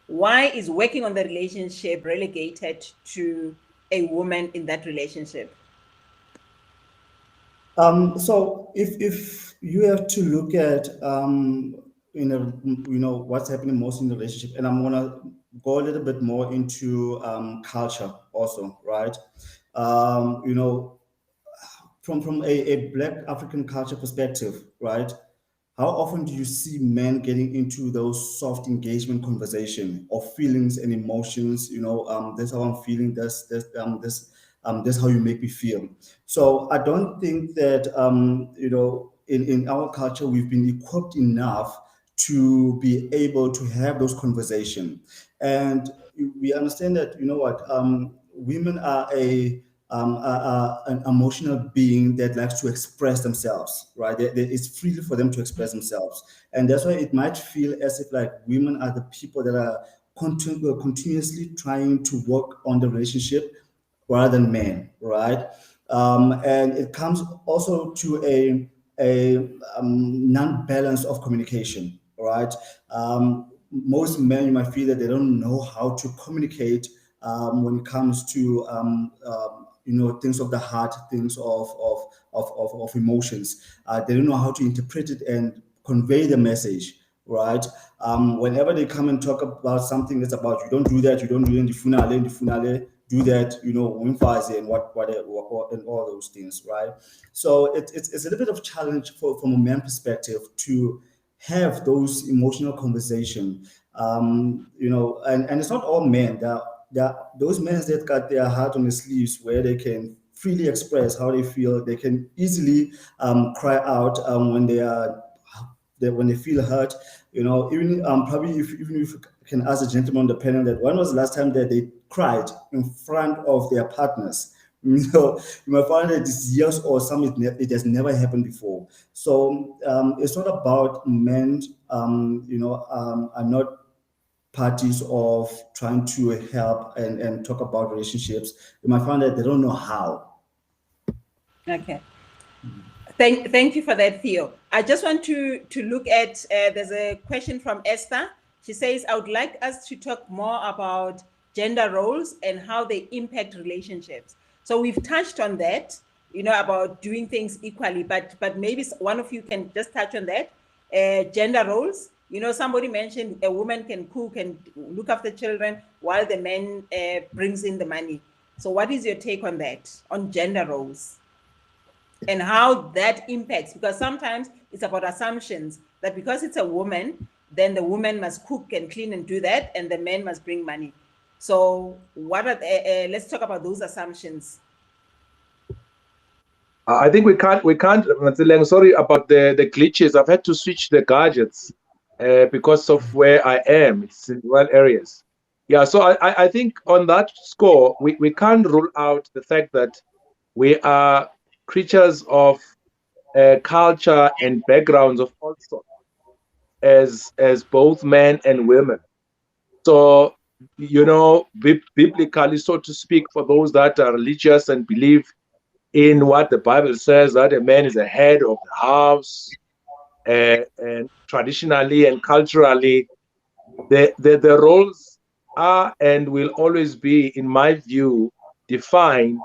Why is working on the relationship relegated to a woman in that relationship? So if you have to look at what's happening most in the relationship, and I'm gonna go a little bit more into culture also, right? From a Black African culture perspective, right? How often do you see men getting into those soft engagement conversation of feelings and emotions? That's how I'm feeling. That's how you make me feel. So I don't think that in our culture we've been equipped enough to be able to have those conversations, and we understand that women are an emotional being that likes to express themselves, right? It's freely for them to express themselves. And that's why it might feel as if like women are the people that are continuously trying to work on the relationship rather than men, right? And it comes also to a non-balance of communication, right? Most men, you might feel that they don't know how to communicate when it comes to things of the heart, things of emotions. They don't know how to interpret it and convey the message, right? Whenever they come and talk about something that's about you don't do that, you don't do it in the funale, do that, wimfazi and what and all those things, right? So it's a little bit of challenge from a man perspective to have those emotional conversation. And it's not all men. There are those men that got their heart on the sleeves where they can freely express how they feel. They can easily cry out when they feel hurt. Even probably even if can ask the gentleman on the panel that when was the last time that they cried in front of their partners? You might find that it's years or something, it has never happened before. So it's not about men, are not parties of trying to help and talk about relationships. You might find that they don't know how. Okay. Thank you for that, Theo. I just want to look at, there's a question from Esther. She says, I would like us to talk more about gender roles and how they impact relationships. So we've touched on that, about doing things equally, but maybe one of you can just touch on that. Gender roles. Somebody mentioned a woman can cook and look after children while the man brings in the money. So what is your take on that, on gender roles? And how that impacts, because sometimes it's about assumptions that because it's a woman, then the woman must cook and clean and do that, and the man must bring money. So what are let's talk about those assumptions. I think we can't, sorry about the glitches. I've had to switch the gadgets because of where I am. It's in rural areas. Yeah, so I think on that score, we can't rule out the fact that we are creatures of culture and backgrounds of all sorts as both men and women. So, biblically, so to speak, for those that are religious and believe in what the Bible says, that a man is the head of the house, and traditionally and culturally, the roles are and will always be, in my view, defined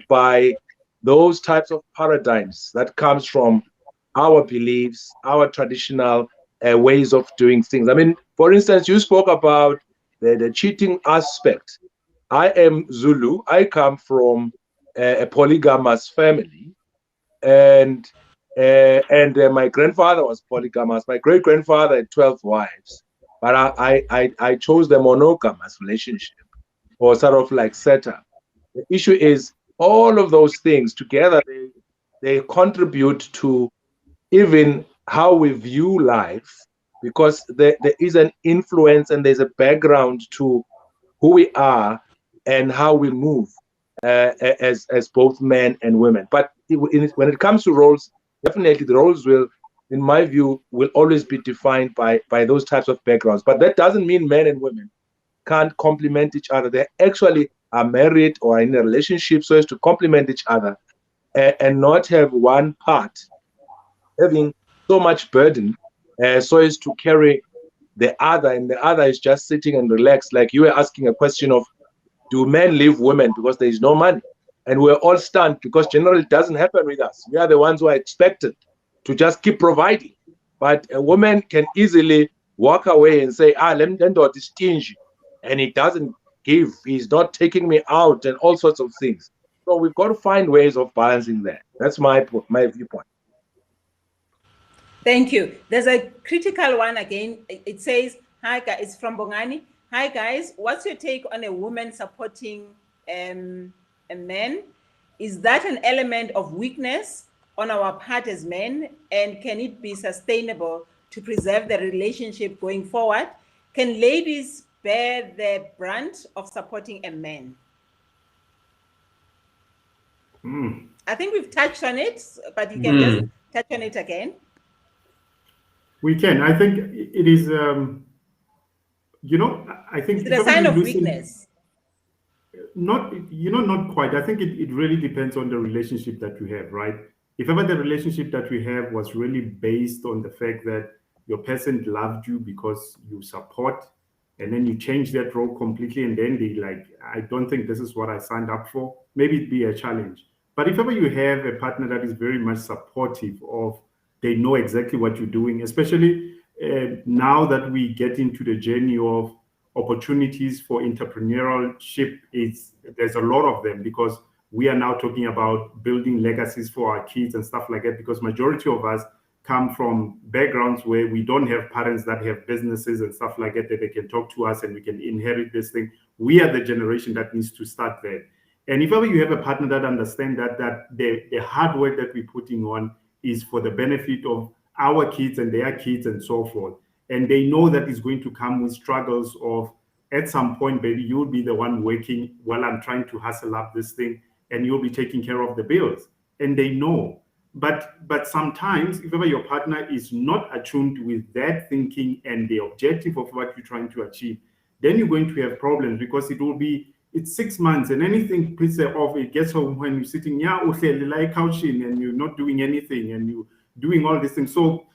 by those types of paradigms that comes from our beliefs, our traditional ways of doing things. I mean, for instance, you spoke about the cheating aspect. I am Zulu. I come from a polygamous family, and my grandfather was polygamous. My great grandfather had 12 wives, but I chose the monogamous relationship, or sort of like setup. The issue is all of those things together, they contribute to even how we view life, because there is an influence and there's a background to who we are and how we move as both men and women. But when it comes to roles, definitely the roles will, in my view, will always be defined by those types of backgrounds. But that doesn't mean men and women can't complement each other. They actually are married or in a relationship so as to complement each other and not have one part having so much burden so as to carry the other, and the other is just sitting and relaxed. Like you were asking a question of, do men leave women because there is no money? And we're all stunned because generally it doesn't happen with us. We are the ones who are expected to just keep providing. But a woman can easily walk away and say, let me do this stingy. And he doesn't give, he's not taking me out, and all sorts of things. So we've got to find ways of balancing that. That's my viewpoint. Thank you. There's a critical one again. It says, hi guys, it's from Bongani. Hi guys, what's your take on a woman supporting a man? Is that an element of weakness on our part as men? And can it be sustainable to preserve the relationship going forward? Can ladies bear the brunt of supporting a man? I think we've touched on it, but you can just touch on it again. We can. I think it is, I think it's a sign of weakness. Not quite. I think it really depends on the relationship that you have, right? If ever the relationship that we have was really based on the fact that your person loved you because you support, and then you change that role completely, and then they like, I don't think this is what I signed up for, maybe it'd be a challenge. But if ever you have a partner that is very much supportive of, they know exactly what you're doing, especially now that we get into the journey of opportunities for entrepreneurship, there's a lot of them, because we are now talking about building legacies for our kids and stuff like that, because majority of us come from backgrounds where we don't have parents that have businesses and stuff like that they can talk to us and we can inherit this thing. We are the generation that needs to start there. And if ever you have a partner that understands that the hard work that we're putting on is for the benefit of our kids and their kids and so forth, and they know that it's going to come with struggles of, at some point, baby, you'll be the one working while I'm trying to hustle up this thing, and you'll be taking care of the bills. And they know. But sometimes, if ever your partner is not attuned with that thinking and the objective of what you're trying to achieve, then you're going to have problems, because it's 6 months, and anything pisses her off, it gets home when you're sitting like couching, and you're not doing anything, and you're doing all these things. So,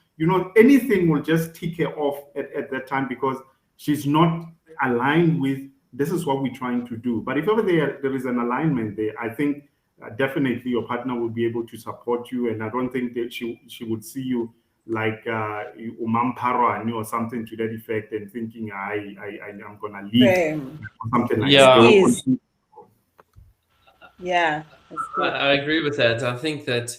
anything will just tick her off at that time, because she's not aligned with, this is what we're trying to do. But if ever there is an alignment there, I think definitely your partner will be able to support you. And I don't think that she would see you like umamparo or something to that effect, and thinking I'm gonna leave or something like that. Yeah, I agree with that. I think that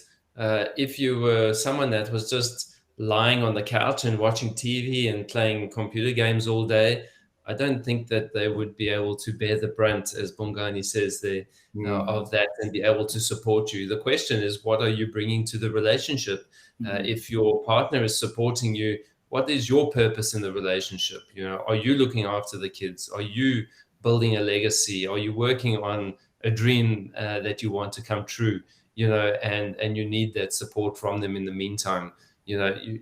if you were someone that was just lying on the couch and watching TV and playing computer games all day, I don't think that they would be able to bear the brunt, as Bongani says there, of that, and be able to support you. The question is, what are you bringing to the relationship? If your partner is supporting you, what is your purpose in the relationship? Are you looking after the kids? Are you building a legacy? Are you working on a dream that you want to come true? And you need that support from them in the meantime. You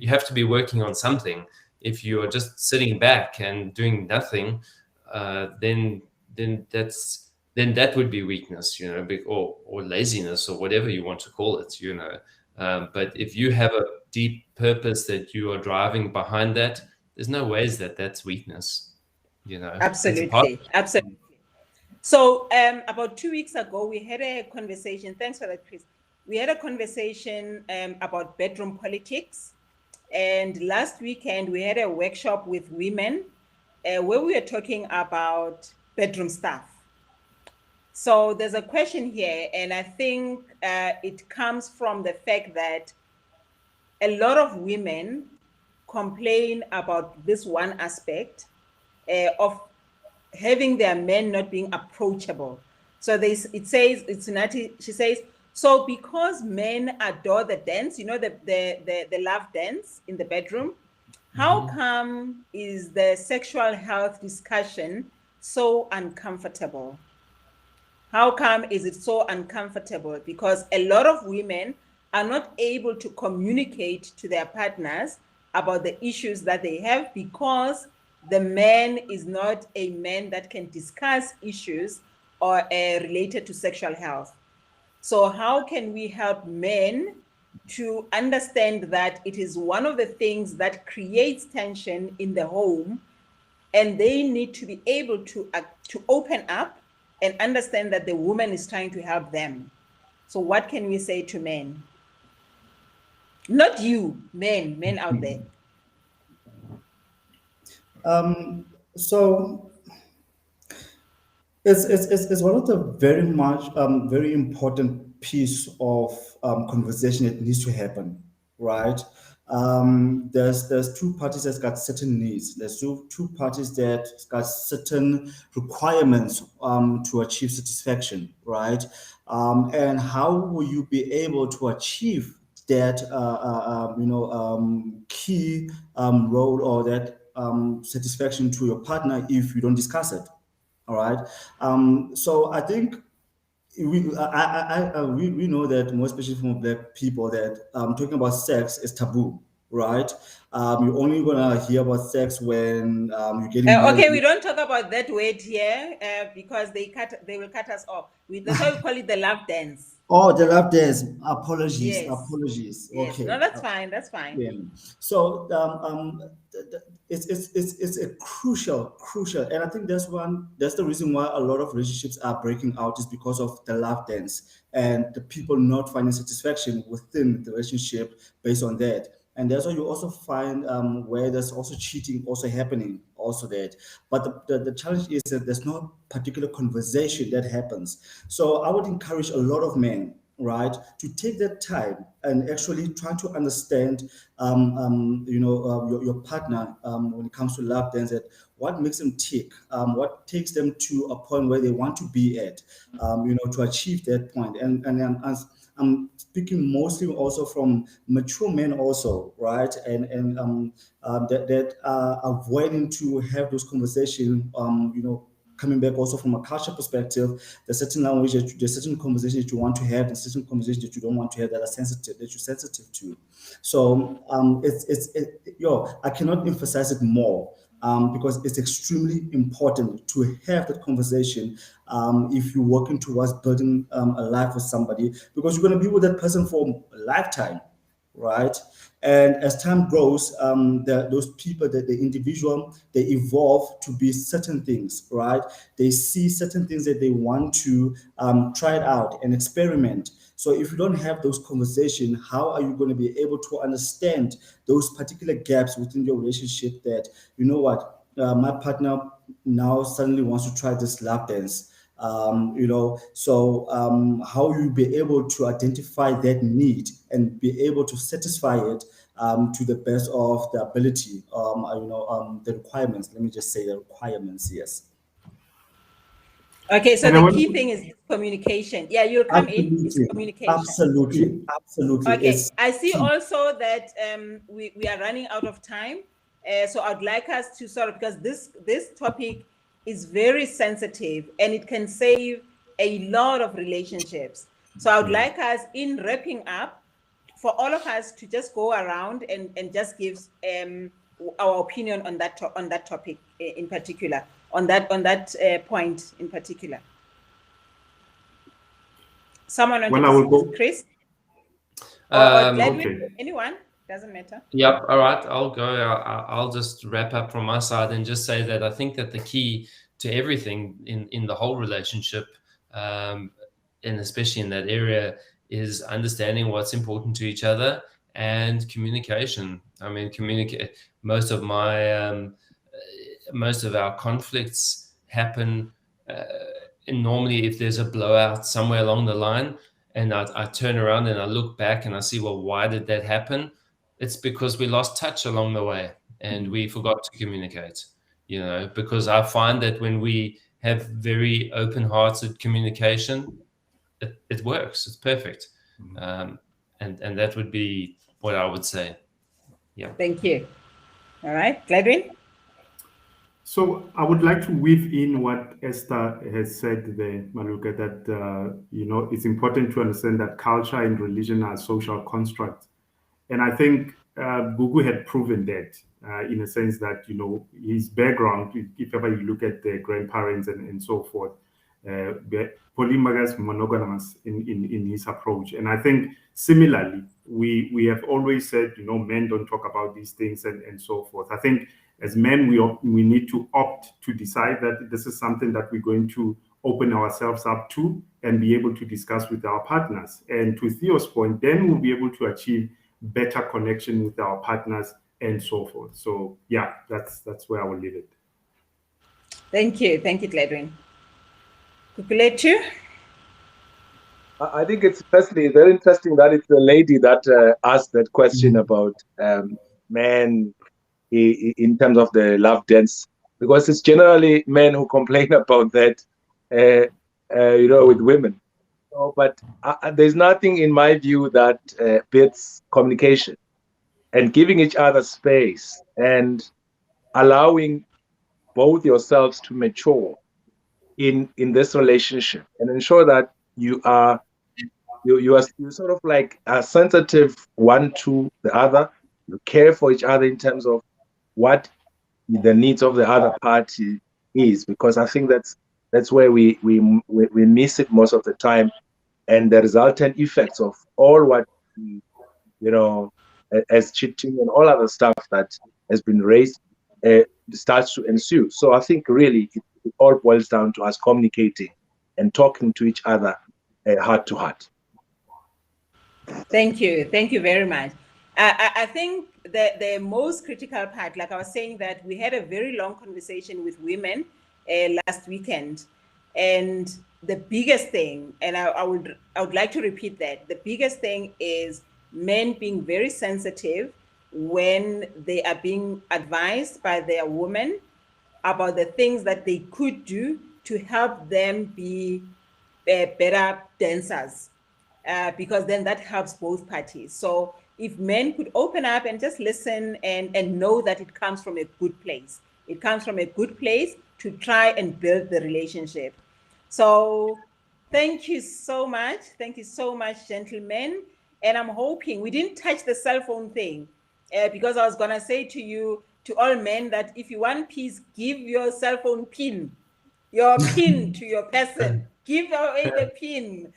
have to be working on something. If you are just sitting back and doing nothing, then that would be weakness, or laziness, or whatever you want to call it, But if you have a deep purpose that you are driving behind that, there's no ways that that's weakness, Absolutely. So about 2 weeks ago, we had a conversation. Thanks for that, Chris. We had a conversation about bedroom politics. And last weekend, we had a workshop with women where we were talking about bedroom stuff. So there's a question here, and I think it comes from the fact that a lot of women complain about this one aspect of having their men not being approachable. So she says, so because men adore the dance, the love dance in the bedroom, how come is the sexual health discussion so uncomfortable? How come is it so uncomfortable? Because a lot of women are not able to communicate to their partners about the issues that they have, because the man is not a man that can discuss issues or related to sexual health. So how can we help men to understand that it is one of the things that creates tension in the home, and they need to be able to open up and understand that the woman is trying to help them? So what can we say to men? Not you, men out there. So it's one of the very important piece of conversation that needs to happen, right? There's two parties that's got certain needs. There's two parties that got certain requirements to achieve satisfaction, right? And how will you be able to achieve that key role, or that satisfaction to your partner, if you don't discuss it? All right. So I think we know that, more especially from Black people, that talking about sex is taboo, right? You're only gonna hear about sex when you're getting married. Okay, we don't talk about that word here because they will cut us off. That's why we call it the love dance. Oh, the love dance. Apologies. Yes. Apologies. Yes. Okay. No, that's fine. That's fine. Yeah. So it's a crucial, and I think that's the reason why a lot of relationships are breaking out, is because of the love dance and the people not finding satisfaction within the relationship based on that. And that's why you also find where there's also cheating also happening, also that. But the challenge is that there's no particular conversation that happens. So I would encourage a lot of men, right, to take that time and actually try to understand, your partner when it comes to love dance, that what makes them tick, what takes them to a point where they want to be at, to achieve that point. And I'm speaking mostly also from mature men also, right? And that are avoiding to have those conversations, coming back also from a culture perspective, there's certain language, there's certain conversations that you want to have, there's certain conversations that you don't want to have that are sensitive, that you're sensitive to. So I cannot emphasize it more. Because it's extremely important to have that conversation if you're working towards building a life with somebody, because you're going to be with that person for a lifetime, right? And as time grows, those people, the individual, they evolve to be certain things, right? They see certain things that they want to try it out and experiment. So if you don't have those conversations, how are you going to be able to understand those particular gaps within your relationship that, you know what, my partner now suddenly wants to try this lap dance. How you be able to identify that need and be able to satisfy it to the best of the ability, the requirements. Let me just say the requirements, yes. Okay, so And the key thing is communication. Yeah, you'll come in. It's Absolutely, communication. absolutely. Okay, I see also that we are running out of time. So I'd like us to sort of, because this topic is very sensitive and it can save a lot of relationships. So I would like us, in wrapping up, for all of us to just go around and just give our opinion on that topic in particular, on that point in particular. Someone want Well, I will go. Chris? Or Gladwin? Okay. Anyone? Doesn't matter. Yep. All right. I'll go. I'll just wrap up from my side and just say that I think that the key to everything in the whole relationship, and especially in that area, is understanding what's important to each other and communication. I mean, most of our conflicts happen normally if there's a blowout somewhere along the line, and I turn around and I look back and I see, well, why did that happen? It's because we lost touch along the way and we forgot to communicate, because I find that when we have very open-hearted communication, it works. It's perfect. And that would be what I would say. Yeah. Thank you. All right, Gladwin? So I would like to weave in what Esther has said there, Maluka, that, it's important to understand that culture and religion are social constructs. And I think Gugu had proven that in a sense that, his background, if ever you look at the grandparents and so forth, polygamous, monogamous in his approach. And I think similarly, we have always said, men don't talk about these things and so forth. I think as men, we need to opt to decide that this is something that we're going to open ourselves up to and be able to discuss with our partners. And to Theo's point, then we'll be able to achieve better connection with our partners and so forth. So yeah, that's where I will leave it. Thank you, Gladwin. Kukuletu? I think it's firstly very interesting that it's the lady that asked that question about men in terms of the love dance, because it's generally men who complain about that, with women. But there's nothing in my view that beats communication and giving each other space and allowing both yourselves to mature in this relationship and ensure that you are sort of like sensitive one to the other. You care for each other in terms of what the needs of the other party is, because I think that's where we miss it most of the time, and the resultant effects of all what as cheating and all other stuff that has been raised starts to ensue. So I think really it all boils down to us communicating and talking to each other heart to heart. Thank you very much. I think the most critical part, like I was saying, that we had a very long conversation with women last weekend, and the biggest thing, and I would like to repeat that, the biggest thing is men being very sensitive when they are being advised by their women about the things that they could do to help them be better dancers. because then that helps both parties. So if men could open up and just listen and know that it comes from a good place, it comes from a good place to try and build the relationship. So thank you so much. Thank you so much, gentlemen. And I'm hoping we didn't touch the cell phone thing because I was going to say to you, to all men, that if you want peace, give your cell phone pin, your pin to your person. Give away the pin.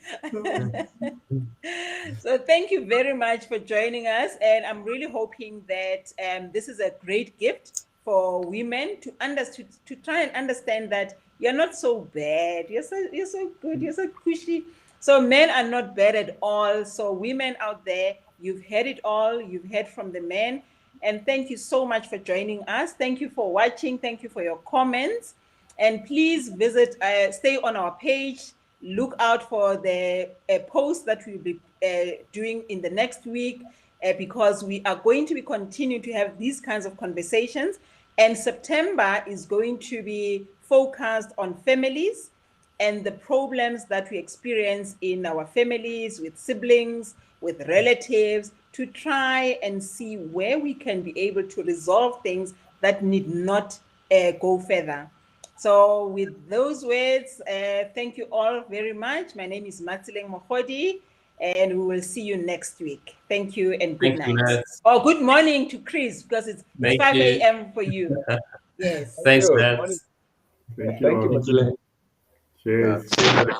So thank you very much for joining us. And I'm really hoping that this is a great gift for women to understand, to try and understand that you're not so bad. You're so good. You're so cushy. So men are not bad at all. So women out there, you've heard it all. You've heard from the men. And thank you so much for joining us. Thank you for watching. Thank you for your comments. And please visit, stay on our page. Look out for the post that we'll be doing in the next week, because we are going to be continuing to have these kinds of conversations. And September is going to be focused on families and the problems that we experience in our families, with siblings, with relatives, to try and see where we can be able to resolve things that need not go further. So with those words, thank you all very much. My name is Matsileng Mohodi, and we will see you next week. Thank you and good Thank you, night. Matt. Or good morning to Chris, because it's Thank 5 you. a.m. for you. Yes. Thanks, you. Matt. Thank Thank you, you. Matilda. Cheers. Cheers.